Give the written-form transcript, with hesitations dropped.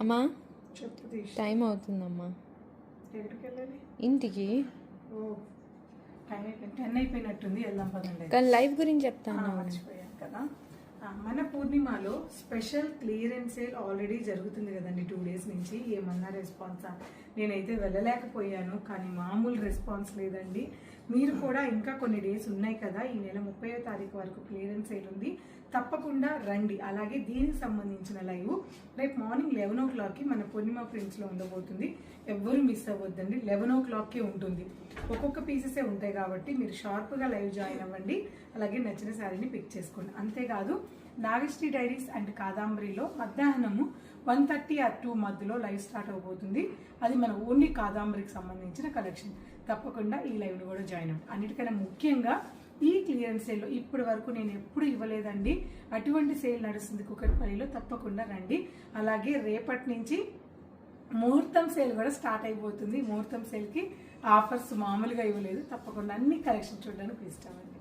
అమ్మా టైం అవుతుందమ్మా, ఇంటికి. టైం అయిపోయింది, 10 అయిపోయినట్టుంది, వెళ్దాం పదండి. కానీ లైవ్ గురించి చెప్తాను. మర్చిపోయాను కదా. మన పూర్ణిమలో స్పెషల్ క్లియరెన్స్ సేల్ ఆల్రెడీ జరుగుతుంది కదండి 2 days నుంచి. ఏమన్నా రెస్పాన్సా? నేనైతే వెళ్ళలేకపోయాను, కానీ మామూలు రెస్పాన్స్ లేదండి. మీరు కూడా ఇంకా కొన్ని డేస్ ఉన్నాయి కదా, ఈ నెల 30వ తారీఖు వరకు క్లియరెన్స్ సేల్ ఉంది, తప్పకుండా రండి. అలాగే దీనికి సంబంధించిన లైవ్ రేపు మార్నింగ్ 11 o'clockకి మన పూర్ణిమ ప్రింట్స్లో ఉండబోతుంది. ఎవ్వరు మిస్ అవ్వద్దండి, 11 o'clockకే ఉంటుంది. ఒక్కొక్క పీసెసే ఉంటాయి కాబట్టి మీరు షార్ప్గా లైవ్ జాయిన్ అవ్వండి. అలాగే నచ్చిన శారీని పిక్ చేసుకోండి. అంతేకాదు నాగశ్రీ డైరీస్ అండ్ కాదాంబరిలో మధ్యాహ్నము 1:30 or 2 మధ్యలో లైవ్ స్టార్ట్ అవబోతుంది. అది మన ఓన్లీ కాదాంబరికి సంబంధించిన కలెక్షన్. తప్పకుండా ఈ లైవ్ని కూడా జాయిన్ అవ్వండి. అన్నిటికన్నా ముఖ్యంగా ఈ క్లియరెన్స్ సేల్లో ఇప్పటి వరకు నేను ఎప్పుడు ఇవ్వలేదండి, అటువంటి సేల్ నడుస్తుంది కుకట్పల్లిలో. తప్పకుండా రండి. అలాగే రేపటి నుంచి ముహూర్తం సేల్ కూడా స్టార్ట్ అయిపోతుంది. ముహూర్తం సేల్కి ఆఫర్స్ మామూలుగా ఇవ్వలేదు. తప్పకుండా అన్ని కలెక్షన్ చూడడానికి ఇష్టమండి.